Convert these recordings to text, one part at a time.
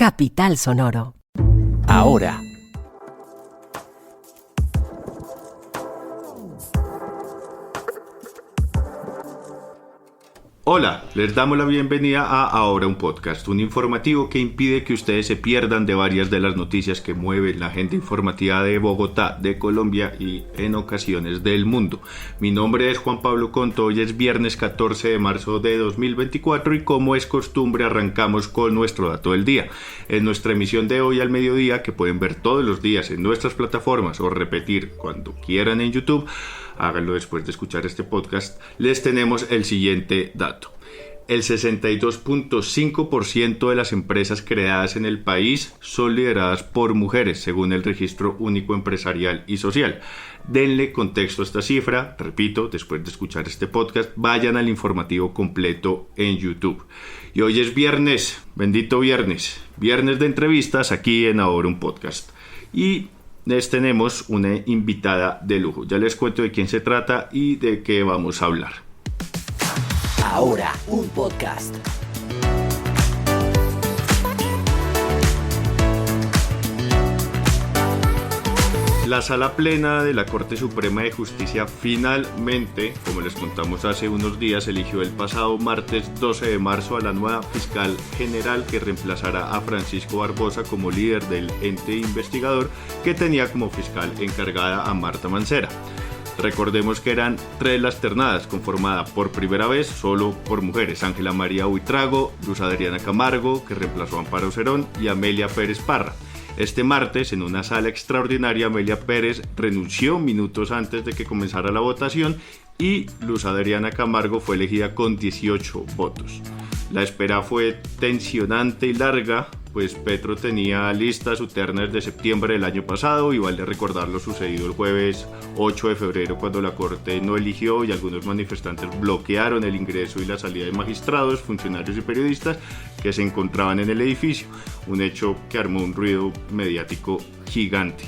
Capital Sonoro. Ahora. Hola, les damos la bienvenida a Ahora un Podcast, un informativo que impide que ustedes se pierdan de varias de las noticias que mueven la agenda informativa de Bogotá, de Colombia y en ocasiones del mundo. Mi nombre es Juan Pablo Conto, hoy es viernes 14 de marzo de 2024 y como es costumbre arrancamos con nuestro dato del día. En nuestra emisión de hoy al mediodía, que pueden ver todos los días en nuestras plataformas o repetir cuando quieran en YouTube, háganlo después de escuchar este podcast, les tenemos el siguiente dato. El 62.5% de las empresas creadas en el país son lideradas por mujeres, según el Registro Único Empresarial y Social. Denle contexto a esta cifra, repito, después de escuchar este podcast, vayan al informativo completo en YouTube. Y hoy es viernes, bendito viernes de entrevistas aquí en Ahora un Podcast. Y les tenemos una invitada de lujo. Ya les cuento de quién se trata y de qué vamos a hablar. Ahora un podcast. La Sala Plena de la Corte Suprema de Justicia finalmente, como les contamos hace unos días, eligió el pasado martes 12 de marzo a la nueva fiscal general que reemplazará a Francisco Barbosa como líder del ente investigador que tenía como fiscal encargada a Marta Mancera. Recordemos que eran 3 las ternadas, conformada por primera vez solo por mujeres: Ángela María Buitrago, Luz Adriana Camargo, que reemplazó a Amparo Cerón, y Amelia Pérez Parra. Este martes, en una sala extraordinaria, Amelia Pérez renunció minutos antes de que comenzara la votación y Luz Adriana Camargo fue elegida con 18 votos. La espera fue tensionante y larga, pues Petro tenía lista su terna desde septiembre del año pasado y vale recordar lo sucedido el jueves 8 de febrero cuando la Corte no eligió y algunos manifestantes bloquearon el ingreso y la salida de magistrados, funcionarios y periodistas que se encontraban en el edificio, un hecho que armó un ruido mediático gigante.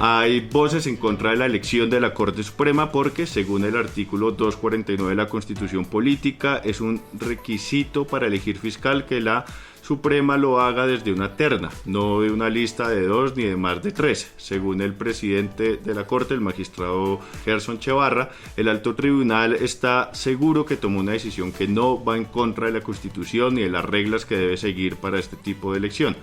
Hay voces en contra de la elección de la Corte Suprema porque, según el artículo 249 de la Constitución Política, es un requisito para elegir fiscal que la Suprema lo haga desde una terna, no de una lista de 2 ni de más de 3. Según el presidente de la Corte, el magistrado Gerson Chevarra, el alto tribunal está seguro que tomó una decisión que no va en contra de la Constitución ni de las reglas que debe seguir para este tipo de elección.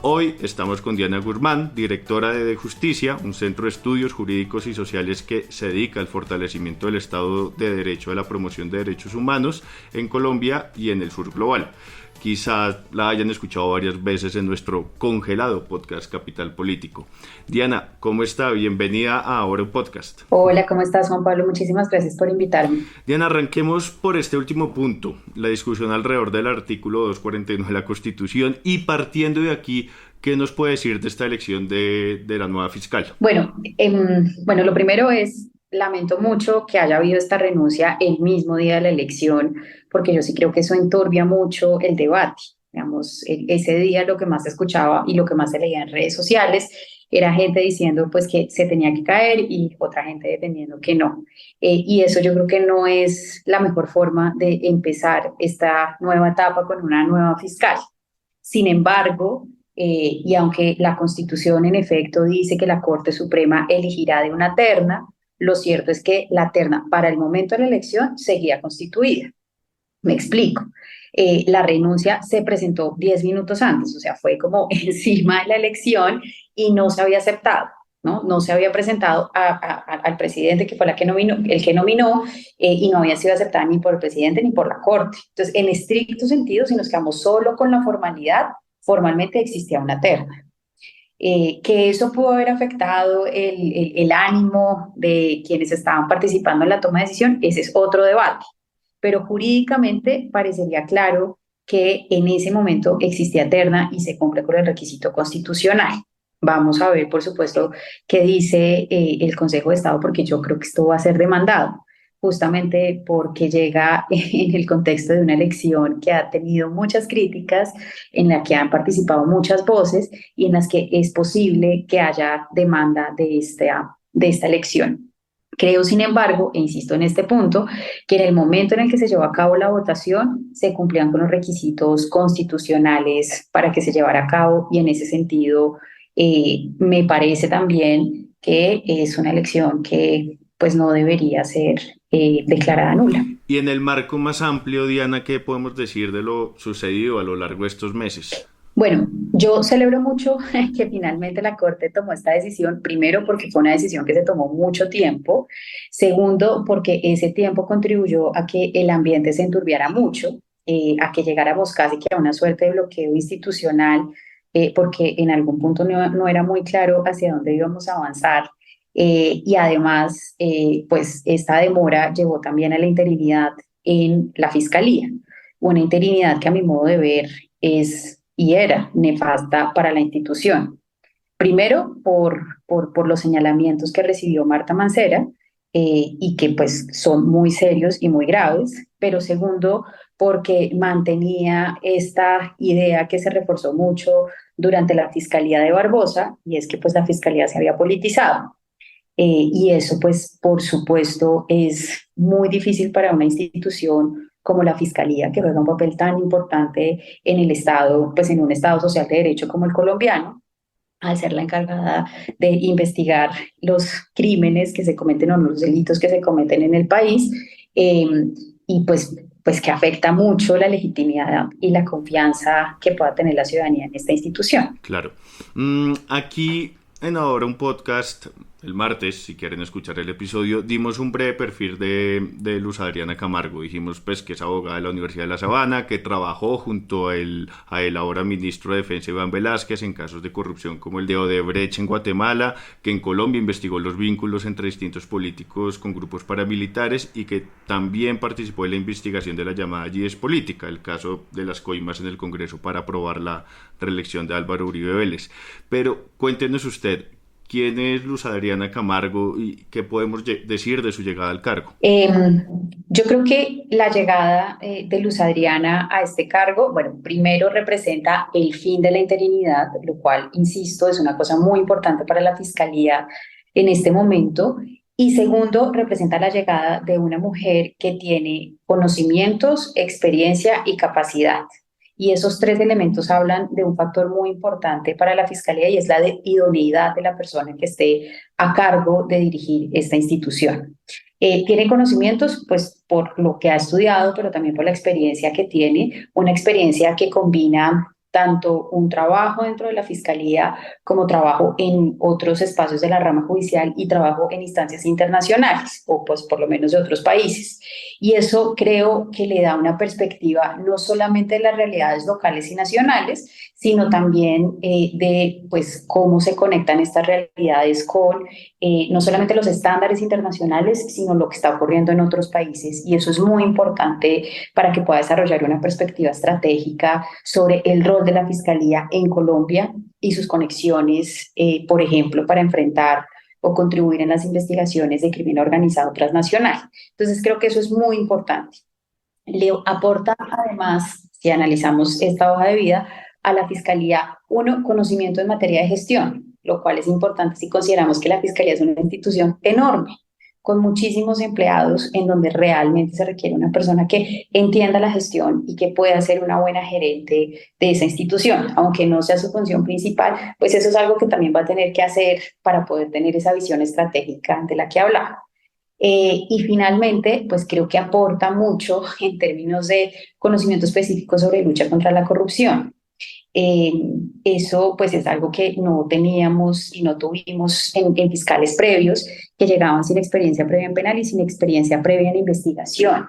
Hoy estamos con Diana Guzmán, directora de Justicia, un centro de estudios jurídicos y sociales que se dedica al fortalecimiento del Estado de Derecho y a la promoción de derechos humanos en Colombia y en el sur global. Quizás la hayan escuchado varias veces en nuestro congelado podcast Capital Político. Diana, ¿cómo está? Bienvenida a Ahora un Podcast. Hola, ¿cómo estás, Juan Pablo? Muchísimas gracias por invitarme. Diana, arranquemos por este último punto, la discusión alrededor del artículo 249 de la Constitución y partiendo de aquí, ¿qué nos puede decir de esta elección de la nueva fiscal? Bueno, lo primero es, lamento mucho que haya habido esta renuncia el mismo día de la elección, porque yo sí creo que eso enturbia mucho el debate. Digamos, ese día lo que más se escuchaba y lo que más se leía en redes sociales era gente diciendo pues que se tenía que caer y otra gente defendiendo que no. Y eso yo creo que no es la mejor forma de empezar esta nueva etapa con una nueva fiscal. Sin embargo, y aunque la Constitución en efecto dice que la Corte Suprema elegirá de una terna, lo cierto es que la terna para el momento de la elección seguía constituida. Me explico. La renuncia se presentó 10 minutos antes, o sea, fue como encima de la elección y no se había aceptado, ¿no? No se había presentado al presidente, que fue el que nominó, y no había sido aceptada ni por el presidente ni por la Corte. Entonces, en estricto sentido, si nos quedamos solo con la formalidad, formalmente existía una terna. Que eso pudo haber afectado el ánimo de quienes estaban participando en la toma de decisión, ese es otro debate. Pero jurídicamente parecería claro que en ese momento existía terna y se cumple con el requisito constitucional. Vamos a ver, por supuesto, qué dice el Consejo de Estado, porque yo creo que esto va a ser demandado, justamente porque llega en el contexto de una elección que ha tenido muchas críticas, en la que han participado muchas voces y en las que es posible que haya demanda de esta elección. Creo, sin embargo, e insisto en este punto, que en el momento en el que se llevó a cabo la votación se cumplían con los requisitos constitucionales para que se llevara a cabo y en ese sentido me parece también que es una elección que pues no debería ser declarada nula. Y en el marco más amplio, Diana, ¿qué podemos decir de lo sucedido a lo largo de estos meses? Bueno, yo celebro mucho que finalmente la Corte tomó esta decisión, primero porque fue una decisión que se tomó mucho tiempo, segundo porque ese tiempo contribuyó a que el ambiente se enturbiara mucho, a que llegáramos casi que a una suerte de bloqueo institucional, porque en algún punto no era muy claro hacia dónde íbamos a avanzar. Y además, pues esta demora llevó también a la interinidad en la Fiscalía, una interinidad que a mi modo de ver es y era nefasta para la institución. Primero, por los señalamientos que recibió Marta Mancera y que pues son muy serios y muy graves, pero segundo, porque mantenía esta idea que se reforzó mucho durante la Fiscalía de Barbosa, y es que pues la Fiscalía se había politizado. Y eso, pues, por supuesto, es muy difícil para una institución como la Fiscalía, que juega un papel tan importante en el Estado, pues en un Estado social de derecho como el colombiano, al ser la encargada de investigar los crímenes que se cometen o los delitos que se cometen en el país, eh, y pues que afecta mucho la legitimidad y la confianza que pueda tener la ciudadanía en esta institución. Claro. Aquí en Ahora un podcast, el martes, si quieren escuchar el episodio, dimos un breve perfil de Luz Adriana Camargo. Dijimos pues que es abogada de la Universidad de La Sabana, que trabajó junto a el ahora ministro de Defensa Iván Velázquez en casos de corrupción como el de Odebrecht en Guatemala, que en Colombia investigó los vínculos entre distintos políticos con grupos paramilitares y que también participó en la investigación de la llamada Yies política, el caso de las coimas en el Congreso para aprobar la reelección de Álvaro Uribe Vélez. Pero cuéntenos usted, ¿quién es Luz Adriana Camargo y qué podemos decir de su llegada al cargo? Yo creo que la llegada de Luz Adriana a este cargo, bueno, primero representa el fin de la interinidad, lo cual, insisto, es una cosa muy importante para la Fiscalía en este momento. Y segundo, representa la llegada de una mujer que tiene conocimientos, experiencia y capacidad. Y esos tres elementos hablan de un factor muy importante para la Fiscalía y es la de idoneidad de la persona que esté a cargo de dirigir esta institución. Tiene conocimientos, pues, por lo que ha estudiado, pero también por la experiencia que tiene, una experiencia que combina tanto un trabajo dentro de la Fiscalía como trabajo en otros espacios de la rama judicial y trabajo en instancias internacionales, o pues por lo menos de otros países. Y eso creo que le da una perspectiva no solamente de las realidades locales y nacionales, sino también de pues cómo se conectan estas realidades con no solamente los estándares internacionales, sino lo que está ocurriendo en otros países. Y eso es muy importante para que pueda desarrollar una perspectiva estratégica sobre el rol de la Fiscalía en Colombia y sus conexiones, por ejemplo, para enfrentar o contribuir en las investigaciones de crimen organizado transnacional. Entonces, creo que eso es muy importante. Le aporta además, si analizamos esta hoja de vida, a la Fiscalía, uno, conocimiento en materia de gestión, lo cual es importante si consideramos que la Fiscalía es una institución enorme, con muchísimos empleados, en donde realmente se requiere una persona que entienda la gestión y que pueda ser una buena gerente de esa institución, aunque no sea su función principal, pues eso es algo que también va a tener que hacer para poder tener esa visión estratégica de la que hablaba. Y finalmente, pues creo que aporta mucho en términos de conocimiento específico sobre lucha contra la corrupción. Eh, Eso pues es algo que no teníamos y no tuvimos en fiscales previos que llegaban sin experiencia previa en penal y sin experiencia previa en investigación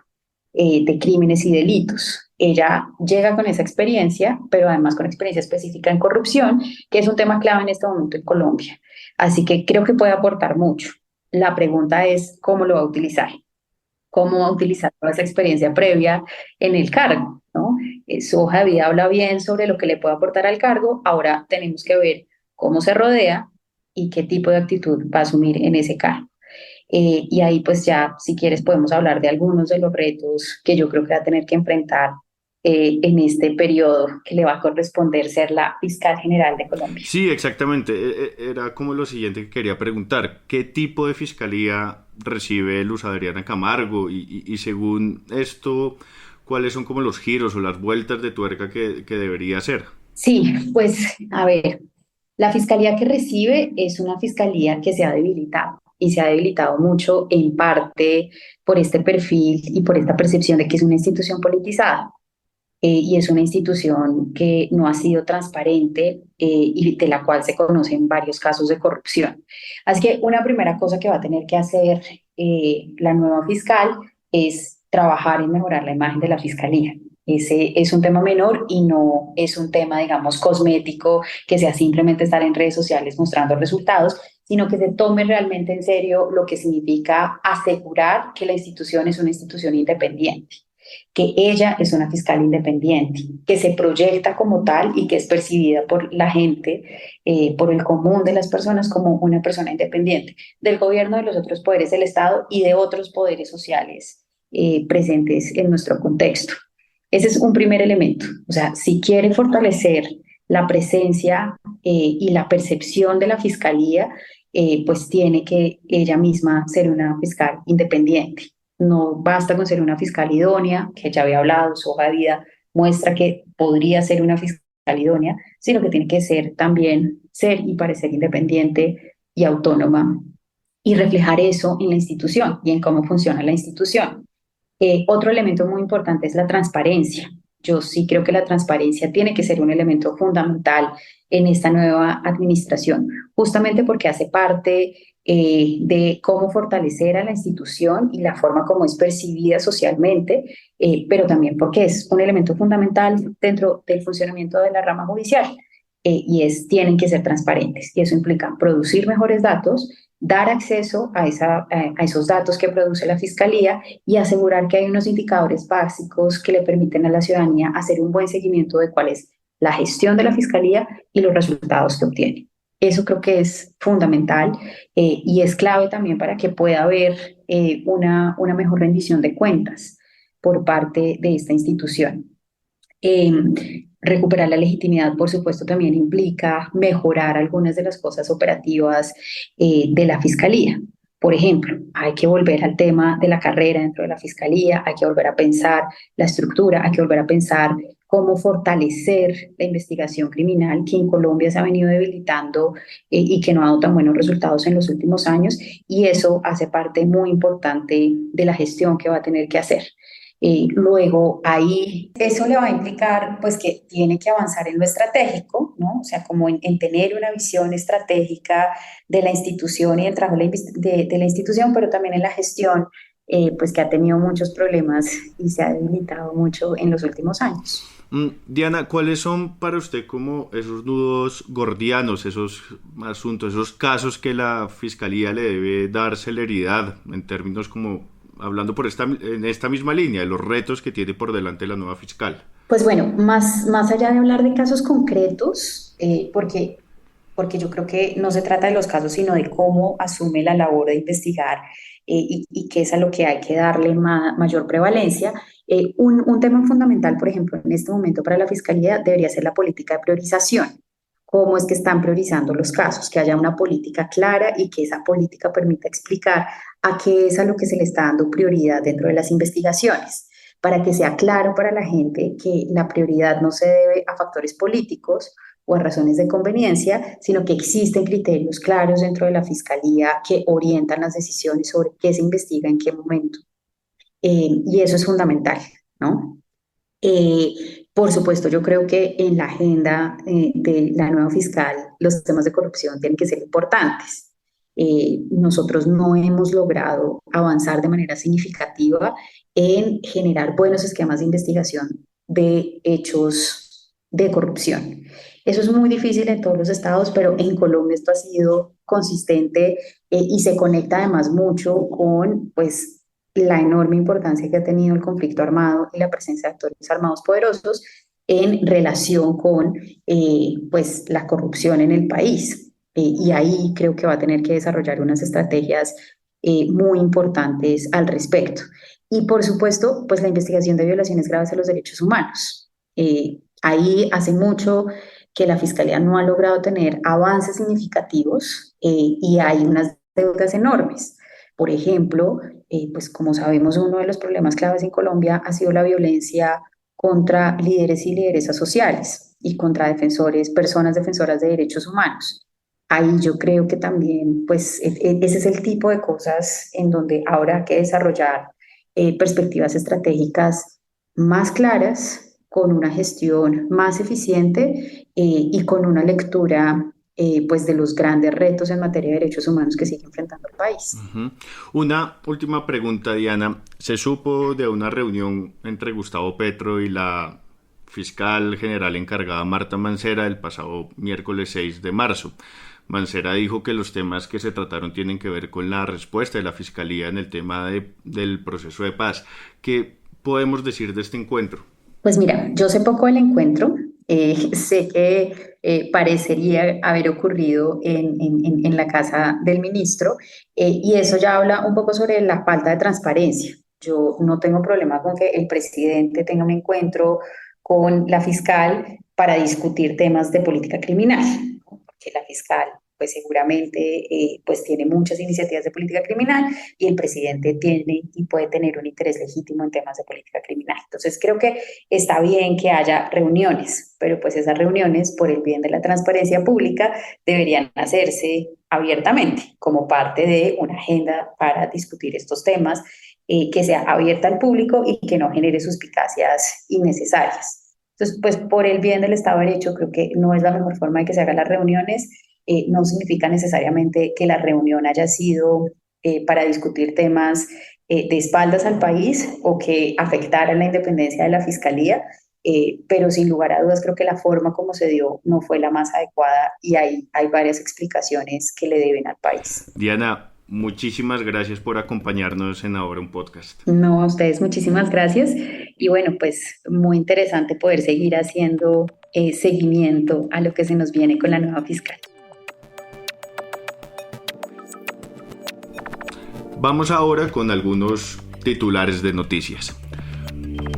de crímenes y delitos. Ella llega con esa experiencia, pero además con experiencia específica en corrupción, que es un tema clave en este momento en Colombia. Así que creo que puede aportar mucho. La pregunta es cómo lo va a utilizar, cómo va a utilizar toda esa experiencia previa en el cargo, ¿no? Su hoja de vida habla bien sobre lo que le puede aportar al cargo, ahora tenemos que ver cómo se rodea y qué tipo de actitud va a asumir en ese cargo. Y ahí pues ya, si quieres, podemos hablar de algunos de los retos que yo creo que va a tener que enfrentar en este periodo que le va a corresponder ser la fiscal general de Colombia. Sí, exactamente. Era como lo siguiente que quería preguntar. ¿Qué tipo de fiscalía recibe Luz Adriana Camargo y según esto, ¿cuáles son como los giros o las vueltas de tuerca que debería hacer? Sí, pues a ver, la fiscalía que recibe es una fiscalía que se ha debilitado y se ha debilitado mucho en parte por este perfil y por esta percepción de que es una institución politizada. Y es una institución que no ha sido transparente y de la cual se conocen varios casos de corrupción. Así que una primera cosa que va a tener que hacer la nueva fiscal es trabajar en mejorar la imagen de la fiscalía. Ese es un tema menor y no es un tema, digamos, cosmético, que sea simplemente estar en redes sociales mostrando resultados, sino que se tome realmente en serio lo que significa asegurar que la institución es una institución independiente, que ella es una fiscal independiente, que se proyecta como tal y que es percibida por la gente, por el común de las personas como una persona independiente del gobierno, de los otros poderes del Estado y de otros poderes sociales presentes en nuestro contexto. Ese es un primer elemento. O sea, si quiere fortalecer la presencia y la percepción de la fiscalía, pues tiene que ella misma ser una fiscal independiente. No basta con ser una fiscal idónea, que ya había hablado, su hoja de vida muestra que podría ser una fiscal idónea, sino que tiene que ser también ser y parecer independiente y autónoma y reflejar eso en la institución y en cómo funciona la institución. Otro elemento muy importante es la transparencia. Yo sí creo que la transparencia tiene que ser un elemento fundamental en esta nueva administración, justamente porque hace parte de cómo fortalecer a la institución y la forma como es percibida socialmente, pero también porque es un elemento fundamental dentro del funcionamiento de la rama judicial. Tienen que ser transparentes y eso implica producir mejores datos, dar acceso a esos datos que produce la Fiscalía y asegurar que hay unos indicadores básicos que le permiten a la ciudadanía hacer un buen seguimiento de cuál es la gestión de la Fiscalía y los resultados que obtiene. Eso creo que es fundamental y es clave también para que pueda haber una mejor rendición de cuentas por parte de esta institución. Eh, Recuperar la legitimidad, por supuesto, también implica mejorar algunas de las cosas operativas de la Fiscalía. Por ejemplo, hay que volver al tema de la carrera dentro de la Fiscalía, hay que volver a pensar la estructura, hay que volver a pensar cómo fortalecer la investigación criminal que en Colombia se ha venido debilitando y que no ha dado tan buenos resultados en los últimos años, y eso hace parte muy importante de la gestión que va a tener que hacer. Luego, ahí eso le va a implicar pues que tiene que avanzar en lo estratégico, ¿no? O sea, como en tener una visión estratégica de la institución y del trabajo de la institución, pero también en la gestión, pues que ha tenido muchos problemas y se ha debilitado mucho en los últimos años. Diana, ¿cuáles son para usted como esos nudos gordianos, esos asuntos, esos casos que la Fiscalía le debe dar celeridad en términos como hablando en esta misma línea de los retos que tiene por delante la nueva fiscal? Pues bueno, más allá de hablar de casos concretos, porque yo creo que no se trata de los casos, sino de cómo asume la labor de investigar y qué es a lo que hay que darle mayor prevalencia. Un tema fundamental, por ejemplo, en este momento para la Fiscalía debería ser la política de priorización. Cómo es que están priorizando los casos, que haya una política clara y que esa política permita explicar a qué es a lo que se le está dando prioridad dentro de las investigaciones, para que sea claro para la gente que la prioridad no se debe a factores políticos o a razones de conveniencia, sino que existen criterios claros dentro de la Fiscalía que orientan las decisiones sobre qué se investiga en qué momento. Y eso es fundamental, ¿no? Por supuesto, yo creo que en la agenda de la nueva fiscal los temas de corrupción tienen que ser importantes. Nosotros no hemos logrado avanzar de manera significativa en generar buenos esquemas de investigación de hechos de corrupción. Eso es muy difícil en todos los estados, pero en Colombia esto ha sido consistente y se conecta además mucho con, pues, la enorme importancia que ha tenido el conflicto armado y la presencia de actores armados poderosos en relación con pues, la corrupción en el país. Y ahí creo que va a tener que desarrollar unas estrategias muy importantes al respecto. Y por supuesto, pues la investigación de violaciones graves a los derechos humanos. Ahí hace mucho que la Fiscalía no ha logrado tener avances significativos y hay unas deudas enormes. Por ejemplo, pues como sabemos, uno de los problemas claves en Colombia ha sido la violencia contra líderes y lideresas sociales y contra defensores, personas defensoras de derechos humanos. Ahí yo creo que también, pues, ese es el tipo de cosas en donde ahora hay que desarrollar perspectivas estratégicas más claras, con una gestión más eficiente y con una lectura pues de los grandes retos en materia de derechos humanos que sigue enfrentando el país. Ujú. Una última pregunta, Diana. Se supo de una reunión entre Gustavo Petro y la fiscal general encargada Marta Mancera el pasado miércoles 6 de marzo. Mancera dijo que los temas que se trataron tienen que ver con la respuesta de la Fiscalía en el tema del proceso de paz. ¿Qué podemos decir de este encuentro? Pues mira, yo sé poco del encuentro, sé que parecería haber ocurrido en la casa del ministro y eso ya habla un poco sobre la falta de transparencia. Yo no tengo problema con que el presidente tenga un encuentro con la fiscal para discutir temas de política criminal, ¿no? Porque la fiscal pues seguramente pues tiene muchas iniciativas de política criminal y el presidente tiene y puede tener un interés legítimo en temas de política criminal. Entonces creo que está bien que haya reuniones, pero pues esas reuniones, por el bien de la transparencia pública, deberían hacerse abiertamente como parte de una agenda para discutir estos temas, que sea abierta al público y que no genere suspicacias innecesarias. Entonces, pues por el bien del Estado de Derecho, creo que no es la mejor forma de que se hagan las reuniones. No significa necesariamente que la reunión haya sido para discutir temas de espaldas al país o que afectaran la independencia de la Fiscalía, pero sin lugar a dudas creo que la forma como se dio no fue la más adecuada y hay varias explicaciones que le deben al país. Diana, muchísimas gracias por acompañarnos en Ahora un Podcast. No, a ustedes muchísimas gracias y bueno, pues muy interesante poder seguir haciendo seguimiento a lo que se nos viene con la nueva fiscal. Vamos ahora con algunos titulares de noticias.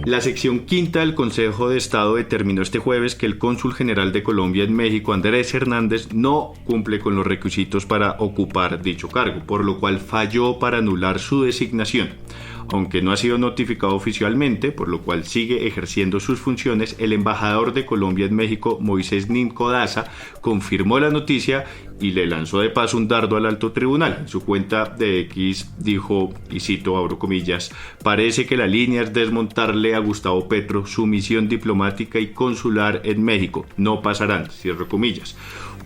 La sección quinta del Consejo de Estado determinó este jueves que el cónsul general de Colombia en México, Andrés Hernández, no cumple con los requisitos para ocupar dicho cargo, por lo cual falló para anular su designación. Aunque no ha sido notificado oficialmente, por lo cual sigue ejerciendo sus funciones, el embajador de Colombia en México, Moisés Ninco Daza, confirmó la noticia y le lanzó de paso un dardo al alto tribunal. En su cuenta de X dijo, y cito, abro comillas, parece que la línea es desmontarle a Gustavo Petro su misión diplomática y consular en México. No pasarán, cierro comillas.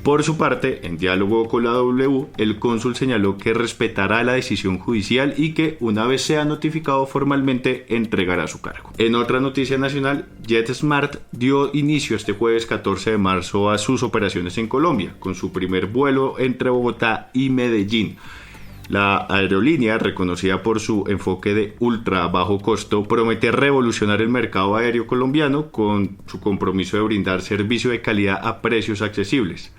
Por su parte, en diálogo con la W, el cónsul señaló que respetará la decisión judicial y que, una vez sea notificado formalmente, entregará su cargo. En otra noticia nacional, JetSmart dio inicio este jueves 14 de marzo a sus operaciones en Colombia, con su primer vuelo entre Bogotá y Medellín. La aerolínea, reconocida por su enfoque de ultra bajo costo, promete revolucionar el mercado aéreo colombiano con su compromiso de brindar servicio de calidad a precios accesibles.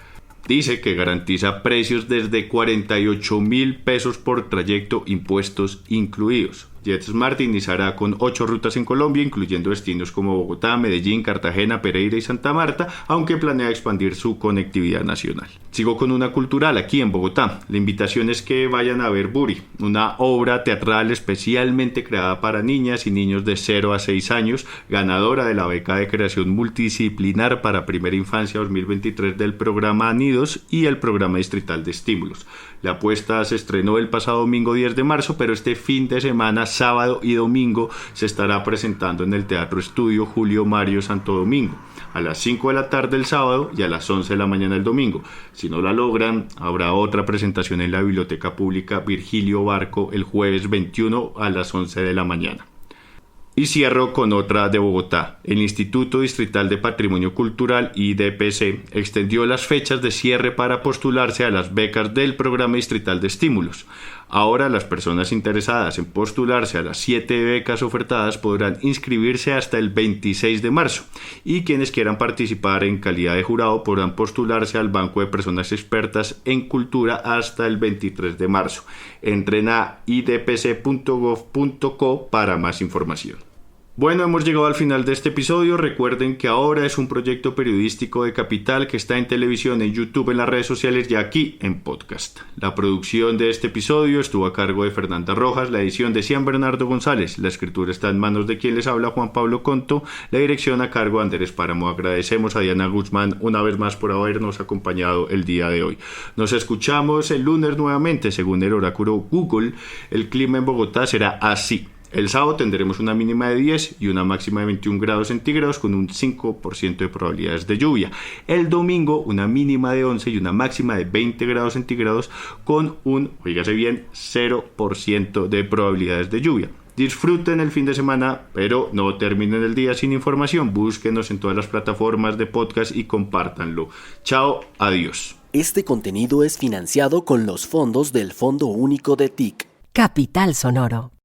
Dice que garantiza precios desde 48.000 pesos por trayecto, impuestos incluidos. JetSmart iniciará con 8 rutas en Colombia, incluyendo destinos como Bogotá, Medellín, Cartagena, Pereira y Santa Marta, aunque planea expandir su conectividad nacional. Sigo con una cultural aquí en Bogotá. La invitación es que vayan a ver Buri, una obra teatral especialmente creada para niñas y niños de 0 a 6 años, ganadora de la beca de creación multidisciplinar para primera infancia 2023 del programa Nidos y el programa distrital de estímulos. La apuesta se estrenó el pasado domingo 10 de marzo, pero este fin de semana, sábado y domingo, se estará presentando en el Teatro Estudio Julio Mario Santo Domingo, a las 5 de la tarde el sábado y a las 11 de la mañana el domingo. Si no la logran, habrá otra presentación en la Biblioteca Pública Virgilio Barco el jueves 21 a las 11 de la mañana. Y cierro con otra de Bogotá. El Instituto Distrital de Patrimonio Cultural, IDPC, extendió las fechas de cierre para postularse a las becas del Programa Distrital de Estímulos. Ahora las personas interesadas en postularse a las 7 becas ofertadas podrán inscribirse hasta el 26 de marzo y quienes quieran participar en calidad de jurado podrán postularse al Banco de Personas Expertas en Cultura hasta el 23 de marzo. Entren a idpc.gov.co para más información. Bueno, hemos llegado al final de este episodio. Recuerden que Ahora es un proyecto periodístico de Capital que está en televisión, en YouTube, en las redes sociales y aquí en podcast. La producción de este episodio estuvo a cargo de Fernanda Rojas, la edición de Cian Bernardo González, la escritura está en manos de quien les habla, Juan Pablo Conto, la dirección a cargo de Andrés Páramo. Agradecemos a Diana Guzmán una vez más por habernos acompañado el día de hoy. Nos escuchamos el lunes nuevamente. Según el oráculo Google, el clima en Bogotá será así. El sábado tendremos una mínima de 10 y una máxima de 21 grados centígrados con un 5% de probabilidades de lluvia. El domingo una mínima de 11 y una máxima de 20 grados centígrados con un, oígase bien, 0% de probabilidades de lluvia. Disfruten el fin de semana, pero no terminen el día sin información. Búsquenos en todas las plataformas de podcast y compártanlo. Chao, adiós. Este contenido es financiado con los fondos del Fondo Único de TIC. Capital Sonoro.